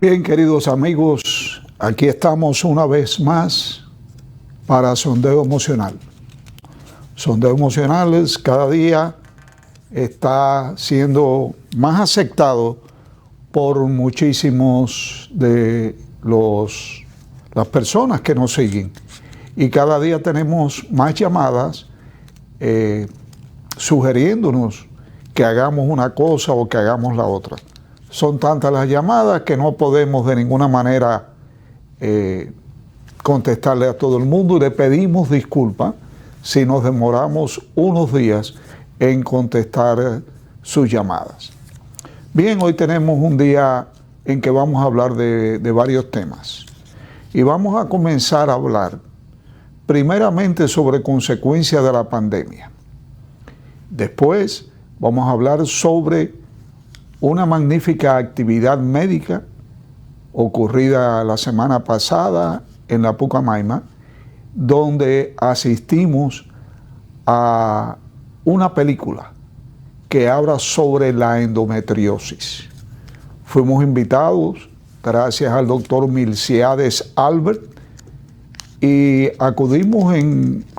Bien, queridos amigos, aquí estamos una vez más para Sondeo Emocional. Sondeo Emocional cada día está siendo más aceptado por muchísimos de las personas que nos siguen. Y cada día tenemos más llamadas sugiriéndonos que hagamos una cosa o que hagamos la otra. Son tantas las llamadas que no podemos de ninguna manera contestarle a todo el mundo y le pedimos disculpas si nos demoramos unos días en contestar sus llamadas. Bien, hoy tenemos un día en que vamos a hablar de varios temas y vamos a comenzar a hablar primeramente sobre consecuencias de la pandemia. Después vamos a hablar sobre una magnífica actividad médica ocurrida la semana pasada en la Pucamaima, donde asistimos a una película que habla sobre la endometriosis. Fuimos invitados gracias al doctor Milciades Albert y acudimos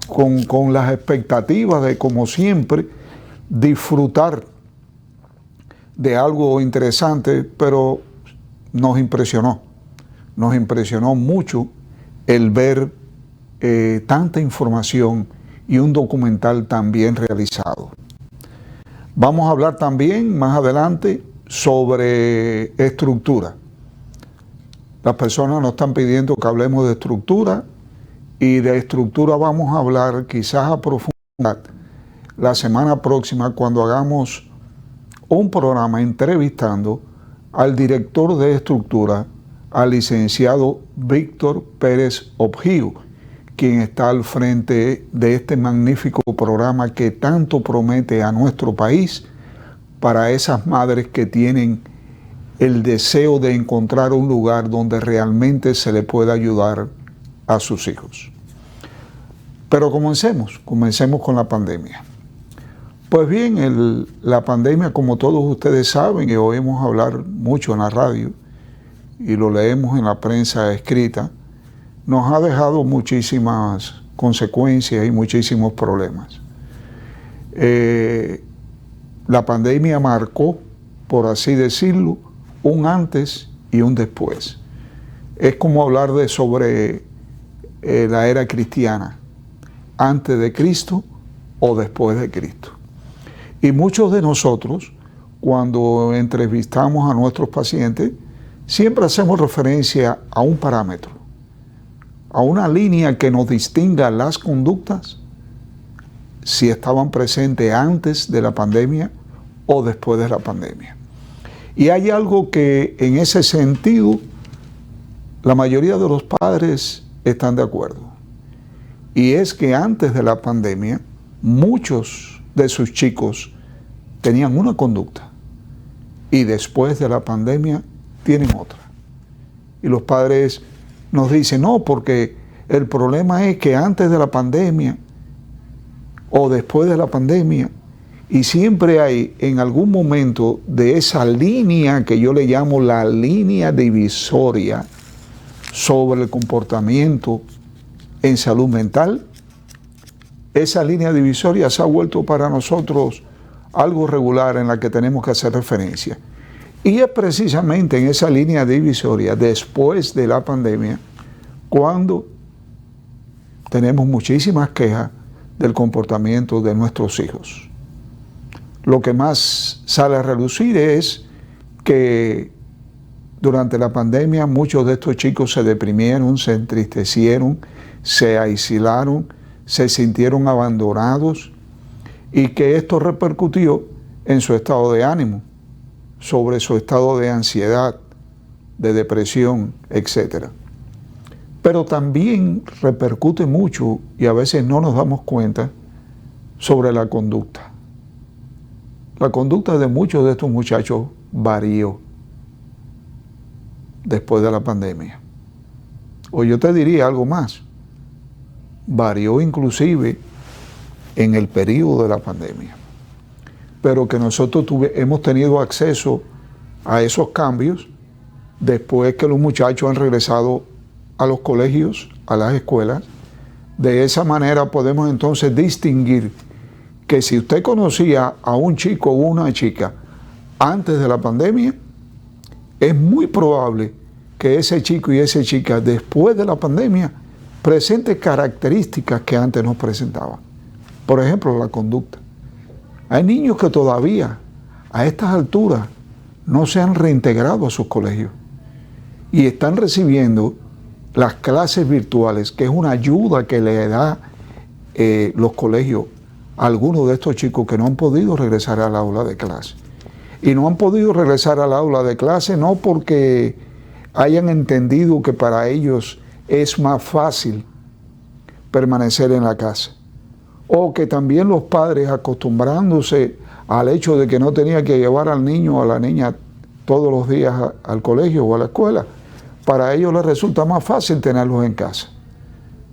con las expectativas de, como siempre, disfrutar de algo interesante, pero nos impresionó mucho el ver tanta información y un documental tan bien realizado. Vamos a hablar también más adelante sobre estructura. Las personas nos están pidiendo que hablemos de estructura y de estructura vamos a hablar quizás a profundidad la semana próxima cuando hagamos un programa entrevistando al director de estructura, al licenciado Víctor Pérez Objío, quien está al frente de este magnífico programa que tanto promete a nuestro país para esas madres que tienen el deseo de encontrar un lugar donde realmente se le pueda ayudar a sus hijos. Pero comencemos con la pandemia. Pues bien, la pandemia, como todos ustedes saben, y oímos hablar mucho en la radio y lo leemos en la prensa escrita, nos ha dejado muchísimas consecuencias y muchísimos problemas. La pandemia marcó, por así decirlo, un antes y un después. Es como hablar sobre la era cristiana, antes de Cristo o después de Cristo. Y muchos de nosotros, cuando entrevistamos a nuestros pacientes, siempre hacemos referencia a un parámetro, a una línea que nos distinga las conductas, si estaban presentes antes de la pandemia o después de la pandemia. Y hay algo que en ese sentido la mayoría de los padres están de acuerdo. Y es que antes de la pandemia, muchos de sus chicos tenían una conducta y después de la pandemia tienen otra. Y los padres nos dicen, no, porque el problema es que antes de la pandemia o después de la pandemia, y siempre hay en algún momento de esa línea que yo le llamo la línea divisoria sobre el comportamiento en salud mental, esa línea divisoria se ha vuelto para nosotros algo regular en la que tenemos que hacer referencia. Y es precisamente en esa línea divisoria, después de la pandemia, cuando tenemos muchísimas quejas del comportamiento de nuestros hijos. Lo que más sale a relucir es que durante la pandemia muchos de estos chicos se deprimieron, se entristecieron, se aislaron, se sintieron abandonados y que esto repercutió en su estado de ánimo, sobre su estado de ansiedad, de depresión, etc. Pero también repercute mucho, y a veces no nos damos cuenta, sobre la conducta. La conducta de muchos de estos muchachos varió después de la pandemia. O yo te diría algo más, varió inclusive en el periodo de la pandemia. Pero que nosotros hemos tenido acceso a esos cambios después que los muchachos han regresado a los colegios, a las escuelas. De esa manera podemos entonces distinguir que si usted conocía a un chico o una chica antes de la pandemia, es muy probable que ese chico y esa chica después de la pandemia presente características que antes no presentaban. Por ejemplo, la conducta. Hay niños que todavía a estas alturas no se han reintegrado a sus colegios y están recibiendo las clases virtuales, que es una ayuda que le da los colegios a algunos de estos chicos que no han podido regresar al aula de clase. Y no han podido regresar al aula de clase no porque hayan entendido que para ellos es más fácil permanecer en la casa, o que también los padres, acostumbrándose al hecho de que no tenía que llevar al niño o a la niña todos los días al colegio o a la escuela, para ellos les resulta más fácil tenerlos en casa.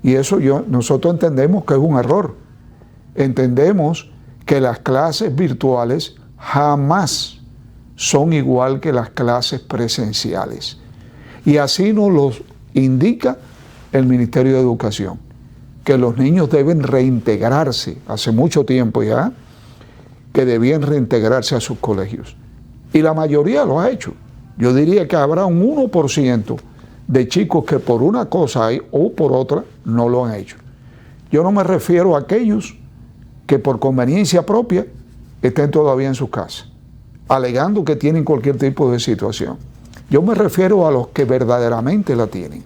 Y eso nosotros entendemos que es un error. Entendemos que las clases virtuales jamás son igual que las clases presenciales. Y así nos lo indica el Ministerio de Educación, que los niños deben reintegrarse, hace mucho tiempo ya, que debían reintegrarse a sus colegios. Y la mayoría lo ha hecho. Yo diría que habrá un 1% de chicos que por una cosa o por otra no lo han hecho. Yo no me refiero a aquellos que por conveniencia propia estén todavía en sus casas, alegando que tienen cualquier tipo de situación. Yo me refiero a los que verdaderamente la tienen,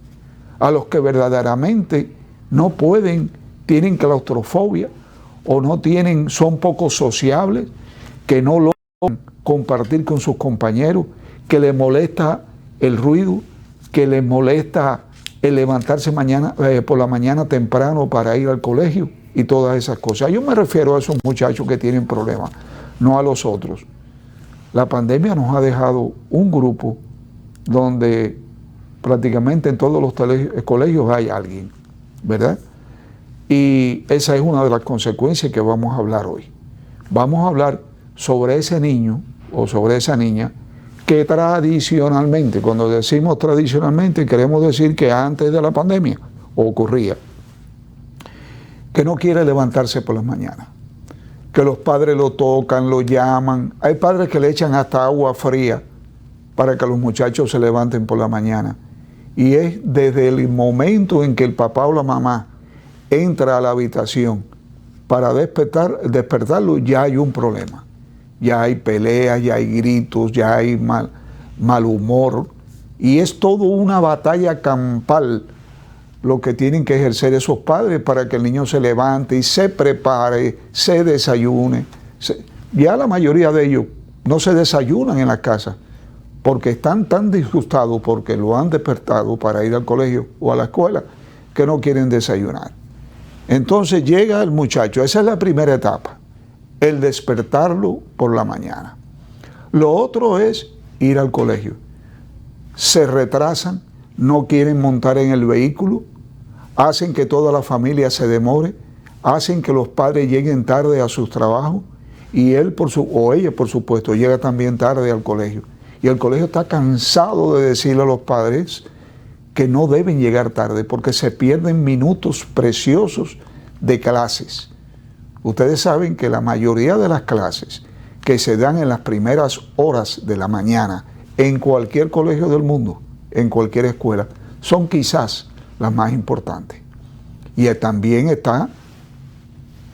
a los que verdaderamente no pueden, tienen claustrofobia o no tienen, son poco sociables, que no logran compartir con sus compañeros, que les molesta el ruido, que les molesta el levantarse por la mañana temprano para ir al colegio y todas esas cosas. Yo me refiero a esos muchachos que tienen problemas, no a los otros. La pandemia nos ha dejado un grupo donde prácticamente en todos los colegios hay alguien, ¿verdad? Y esa es una de las consecuencias que vamos a hablar hoy. Vamos a hablar sobre ese niño o sobre esa niña que tradicionalmente, cuando decimos tradicionalmente, queremos decir que antes de la pandemia ocurría, que no quiere levantarse por las mañanas, que los padres lo tocan, lo llaman. Hay padres que le echan hasta agua fría para que los muchachos se levanten por la mañana. Y es desde el momento en que el papá o la mamá entra a la habitación para despertarlo, ya hay un problema. Ya hay peleas, ya hay gritos, ya hay mal humor. Y es todo una batalla campal lo que tienen que ejercer esos padres para que el niño se levante y se prepare, se desayune. Ya la mayoría de ellos no se desayunan en la casa porque están tan disgustados porque lo han despertado para ir al colegio o a la escuela que no quieren desayunar. Entonces llega el muchacho, esa es la primera etapa, el despertarlo por la mañana. Lo otro es ir al colegio. Se retrasan, no quieren montar en el vehículo, hacen que toda la familia se demore, hacen que los padres lleguen tarde a sus trabajos y ella, por supuesto, llega también tarde al colegio. Y el colegio está cansado de decirle a los padres que no deben llegar tarde porque se pierden minutos preciosos de clases. Ustedes saben que la mayoría de las clases que se dan en las primeras horas de la mañana en cualquier colegio del mundo, en cualquier escuela, son quizás las más importantes. Y también está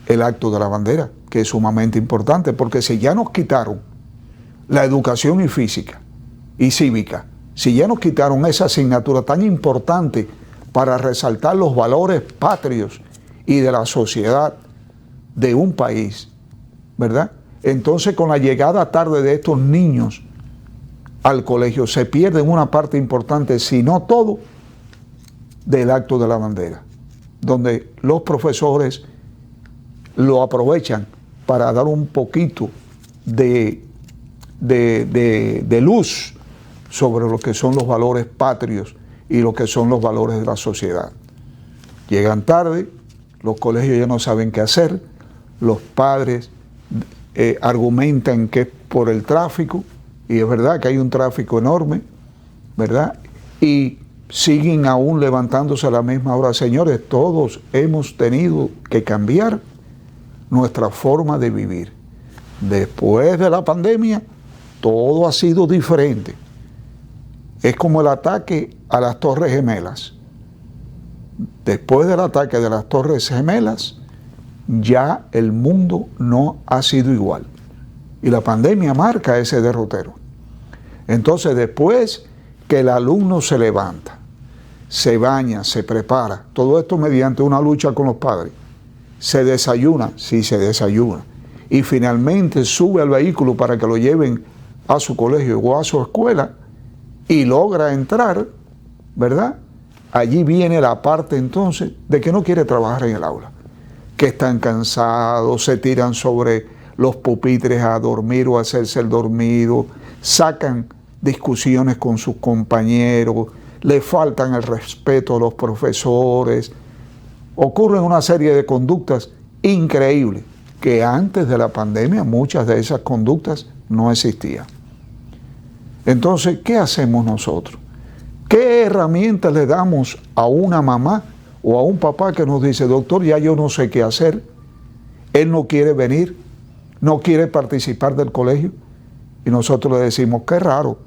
el acto de la bandera, que es sumamente importante, porque si ya nos quitaron la educación y física y cívica, si ya nos quitaron esa asignatura tan importante para resaltar los valores patrios y de la sociedad de un país, ¿verdad? Entonces, con la llegada tarde de estos niños al colegio, se pierde una parte importante, si no todo, del acto de la bandera, donde los profesores lo aprovechan para dar un poquito de luz sobre lo que son los valores patrios y lo que son los valores de la sociedad. Llegan tarde, los colegios ya no saben qué hacer, los padres argumentan que es por el tráfico, y es verdad que hay un tráfico enorme, ¿verdad? Y siguen aún levantándose a la misma hora. Señores, todos hemos tenido que cambiar nuestra forma de vivir. Después de la pandemia, todo ha sido diferente. Es como el ataque a las Torres Gemelas. Después del ataque de las Torres Gemelas, ya el mundo no ha sido igual. Y la pandemia marca ese derrotero. Entonces, después que el alumno se levanta, se baña, se prepara, todo esto mediante una lucha con los padres, se desayuna, sí se desayuna, y finalmente sube al vehículo para que lo lleven a su colegio o a su escuela y logra entrar, ¿verdad? Allí viene la parte entonces de que no quiere trabajar en el aula, que están cansados, se tiran sobre los pupitres a dormir o a hacerse el dormido, sacan discusiones con sus compañeros, le faltan el respeto a los profesores, ocurren una serie de conductas increíbles que antes de la pandemia muchas de esas conductas no existían. Entonces, ¿qué hacemos nosotros? ¿Qué herramientas le damos a una mamá o a un papá que nos dice, doctor, ya yo no sé qué hacer, él no quiere venir, no quiere participar del colegio? Y nosotros le decimos, qué raro,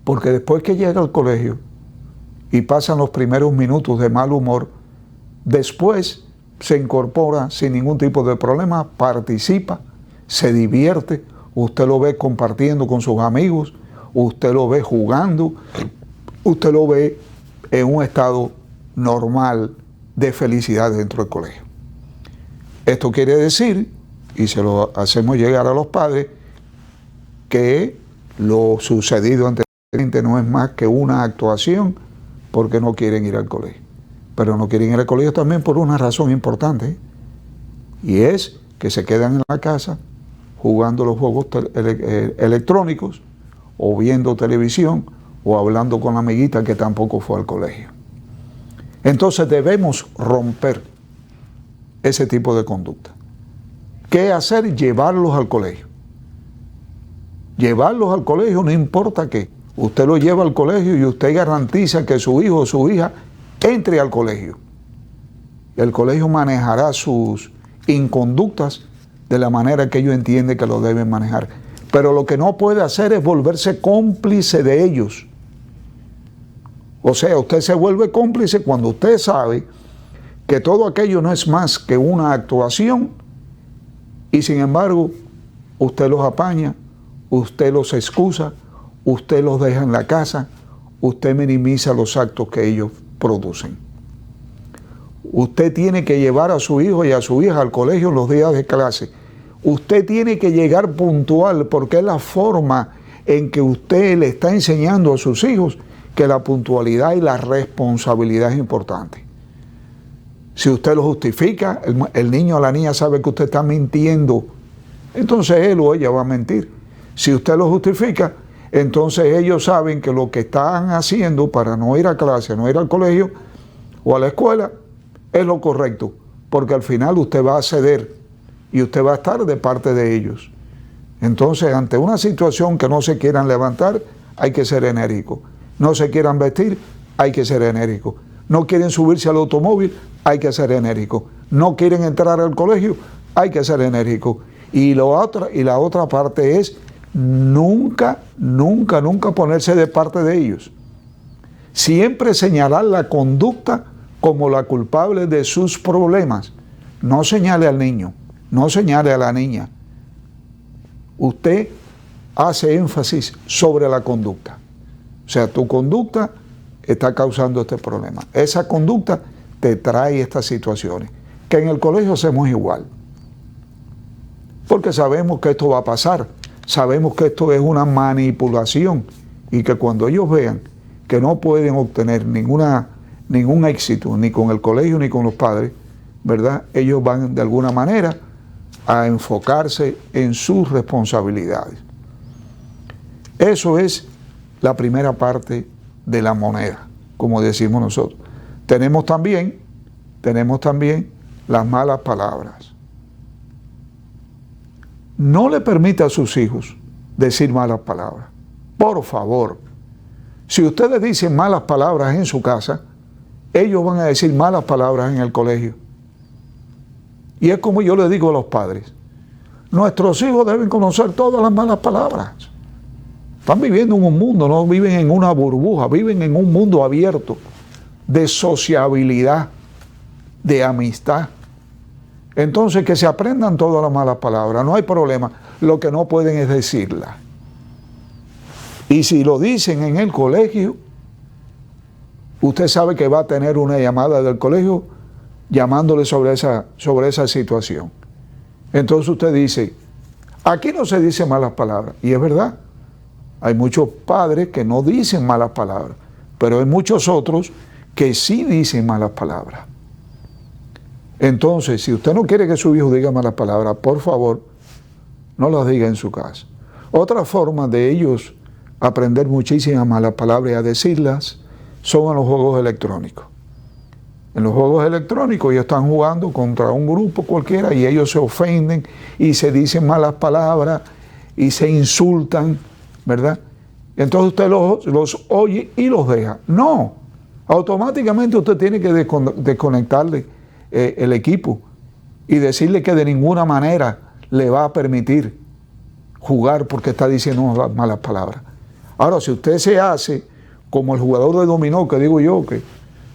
porque después que llega al colegio y pasan los primeros minutos de mal humor, después se incorpora sin ningún tipo de problema, participa, se divierte, usted lo ve compartiendo con sus amigos, usted lo ve jugando, usted lo ve en un estado normal de felicidad dentro del colegio. Esto quiere decir, y se lo hacemos llegar a los padres, que lo sucedido anteriormente no es más que una actuación porque no quieren ir al colegio. Pero no quieren ir al colegio también por una razón importante, y es que se quedan en la casa jugando los juegos electrónicos o viendo televisión o hablando con la amiguita que tampoco fue al colegio. Entonces debemos romper ese tipo de conducta. ¿Qué hacer? Llevarlos al colegio. Llevarlos al colegio no importa qué. Usted lo lleva al colegio y usted garantiza que su hijo o su hija entre al colegio. El colegio manejará sus inconductas de la manera que ellos entienden que lo deben manejar. Pero lo que no puede hacer es volverse cómplice de ellos. O sea, usted se vuelve cómplice cuando usted sabe que todo aquello no es más que una actuación y sin embargo usted los apaña, usted los excusa, usted los deja en la casa, usted minimiza los actos que ellos producen. Usted tiene que llevar a su hijo y a su hija al colegio los días de clase. Usted tiene que llegar puntual porque es la forma en que usted le está enseñando a sus hijos que la puntualidad y la responsabilidad es importante. Si usted lo justifica, el niño o la niña sabe que usted está mintiendo, entonces él o ella va a mentir. Si usted lo justifica, entonces ellos saben que lo que están haciendo para no ir a clase, no ir al colegio o a la escuela, es lo correcto, porque al final usted va a ceder y usted va a estar de parte de ellos. Entonces, ante una situación que no se quieran levantar, hay que ser enérgico. No se quieran vestir, hay que ser enérgico. No quieren subirse al automóvil, hay que ser enérgico. No quieren entrar al colegio, hay que ser enérgico. Y la otra parte es nunca ponerse de parte de ellos. Siempre señalar la conducta como la culpable de sus problemas. No señale al niño, no señale a la niña. Usted hace énfasis sobre la conducta. O sea, tu conducta está causando este problema. Esa conducta te trae estas situaciones. Que en el colegio hacemos igual. Porque sabemos que esto va a pasar. Sabemos que esto es una manipulación. Y que cuando ellos vean que no pueden obtener ningún éxito, ni con el colegio ni con los padres, ¿verdad? Ellos van de alguna manera a enfocarse en sus responsabilidades. Eso es la primera parte de la moneda, como decimos nosotros. Tenemos también las malas palabras. No le permita a sus hijos decir malas palabras. Por favor, Si ustedes dicen malas palabras en su casa, ellos van a decir malas palabras en el colegio. Y es como yo le digo a los padres, nuestros hijos deben conocer todas las malas palabras. Están viviendo en un mundo, no viven en una burbuja, viven en un mundo abierto de sociabilidad, de amistad. Entonces, que se aprendan todas las malas palabras, no hay problema. Lo que no pueden es decirlas. Y si lo dicen en el colegio, usted sabe que va a tener una llamada del colegio llamándole sobre esa situación. Entonces usted dice, aquí no se dice malas palabras. Y es verdad, hay muchos padres que no dicen malas palabras, pero hay muchos otros que sí dicen malas palabras. Entonces, si usted no quiere que su hijo diga malas palabras, por favor, no las diga en su casa. Otra forma de ellos aprender muchísimas malas palabras y a decirlas son en los juegos electrónicos. En los juegos electrónicos ellos están jugando contra un grupo cualquiera y ellos se ofenden y se dicen malas palabras y se insultan, ¿verdad? Entonces usted los oye y los deja. No, automáticamente usted tiene que desconectarle el equipo y decirle que de ninguna manera le va a permitir jugar porque está diciendo malas palabras. Ahora, si usted se hace como el jugador de dominó, que digo yo,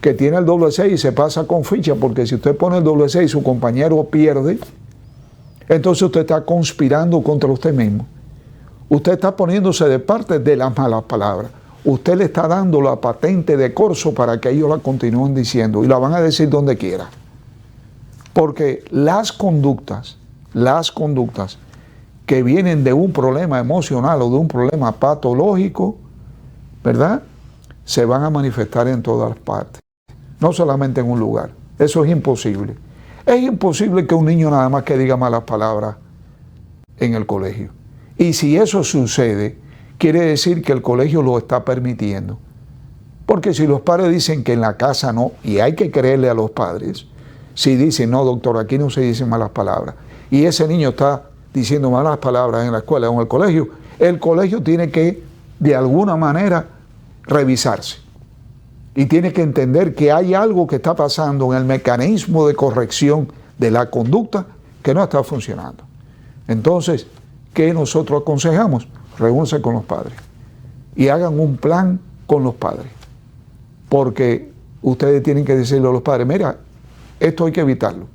que tiene el doble 6 y se pasa con ficha, porque si usted pone el doble 6 y su compañero pierde, entonces usted está conspirando contra usted mismo. Usted está poniéndose de parte de las malas palabras. Usted le está dando la patente de corso para que ellos la continúen diciendo y la van a decir donde quiera. Porque las conductas que vienen de un problema emocional o de un problema patológico, ¿verdad?, se van a manifestar en todas partes, no solamente en un lugar. Eso es imposible. Es imposible que un niño nada más que diga malas palabras en el colegio. Y si eso sucede, quiere decir que el colegio lo está permitiendo. Porque si los padres dicen que en la casa no, y hay que creerle a los padres, si dicen, no, doctor, aquí no se dicen malas palabras, y ese niño está diciendo malas palabras en la escuela o en el colegio tiene que, de alguna manera, revisarse. Y tiene que entender que hay algo que está pasando en el mecanismo de corrección de la conducta que no está funcionando. Entonces, ¿qué nosotros aconsejamos? Reúnanse con los padres y hagan un plan con los padres. Porque ustedes tienen que decirle a los padres, mira, esto hay que evitarlo,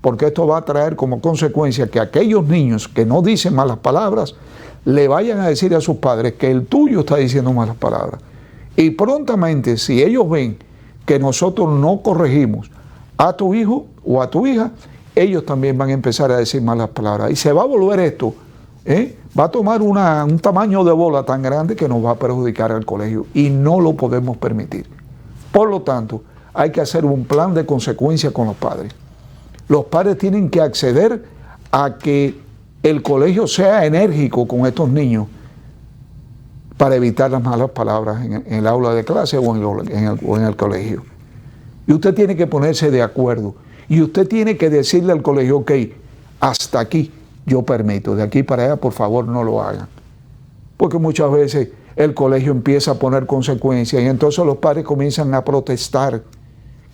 porque esto va a traer como consecuencia que aquellos niños que no dicen malas palabras le vayan a decir a sus padres que el tuyo está diciendo malas palabras. Y prontamente, si ellos ven que nosotros no corregimos a tu hijo o a tu hija, ellos también van a empezar a decir malas palabras. Y se va a volver esto, va a tomar un tamaño de bola tan grande que nos va a perjudicar al colegio. Y no lo podemos permitir. Por lo tanto, hay que hacer un plan de consecuencia con los padres. Los padres tienen que acceder a que el colegio sea enérgico con estos niños para evitar las malas palabras en el aula de clase o en el colegio. Y usted tiene que ponerse de acuerdo. Y usted tiene que decirle al colegio, ok, hasta aquí yo permito, de aquí para allá por favor no lo hagan. Porque muchas veces el colegio empieza a poner consecuencias y entonces los padres comienzan a protestar.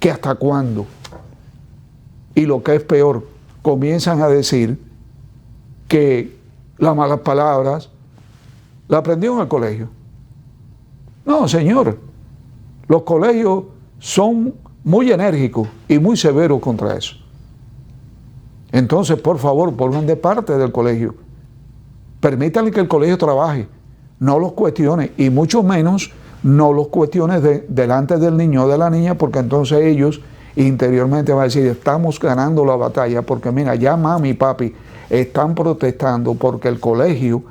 ¿Que hasta cuándo? Y lo que es peor, comienzan a decir que las malas palabras la aprendió en el colegio. No, señor, los colegios son muy enérgicos y muy severos contra eso. Entonces, por favor, pongan de parte del colegio. Permítanle que el colegio trabaje, no los cuestione, y mucho menos no los cuestiones delante del niño o de la niña, porque entonces ellos interiormente van a decir, estamos ganando la batalla, porque mira, ya mami y papi están protestando porque el colegio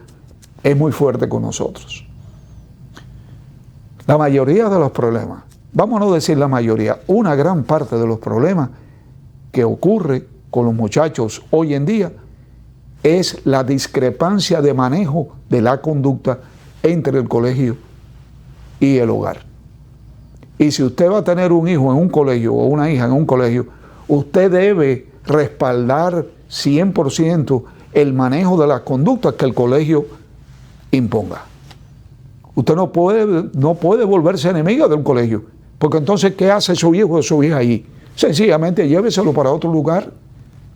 es muy fuerte con nosotros. La mayoría de los problemas, vamos a no decir la mayoría, una gran parte de los problemas que ocurre con los muchachos hoy en día es la discrepancia de manejo de la conducta entre el colegio y el hogar. Y si usted va a tener un hijo en un colegio o una hija en un colegio, usted debe respaldar 100% el manejo de las conductas que el colegio imponga. Usted no puede volverse enemiga de un colegio, porque entonces, ¿qué hace su hijo o su hija ahí? Sencillamente lléveselo para otro lugar,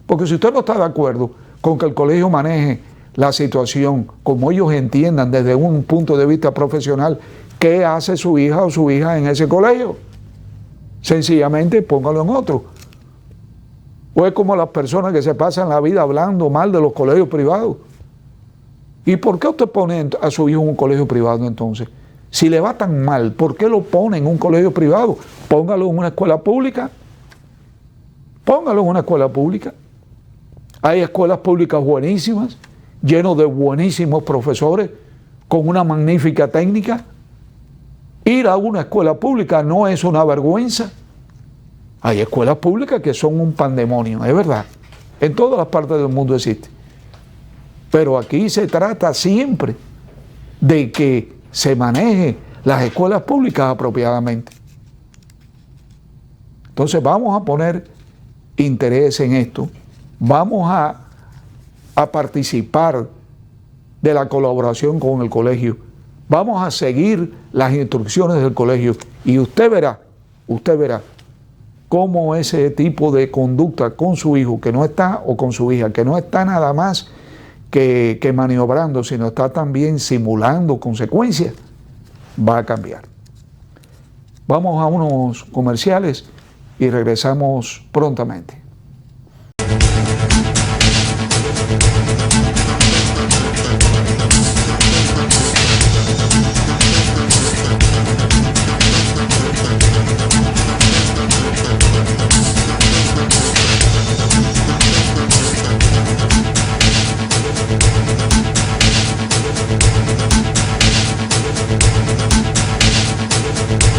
porque si usted no está de acuerdo con que el colegio maneje la situación como ellos entiendan desde un punto de vista profesional, ¿qué hace su hija o su hija en ese colegio? Sencillamente póngalo en otro. O es como las personas que se pasan la vida hablando mal de los colegios privados. ¿Y por qué usted pone a su hijo en un colegio privado entonces? Si le va tan mal, ¿por qué lo pone en un colegio privado? Póngalo en una escuela pública. Póngalo en una escuela pública. Hay escuelas públicas buenísimas, llenos de buenísimos profesores, con una magnífica técnica. Ir a una escuela pública no es una vergüenza. Hay escuelas públicas que son un pandemonio, es verdad. En todas las partes del mundo existe. Pero aquí se trata siempre de que se maneje las escuelas públicas apropiadamente. Entonces vamos a poner interés en esto. Vamos a participar de la colaboración con el colegio. Vamos a seguir las instrucciones del colegio y usted verá cómo ese tipo de conducta con su hijo que no está, o con su hija, que no está nada más que maniobrando, sino está también simulando consecuencias, va a cambiar. Vamos a unos comerciales y regresamos prontamente.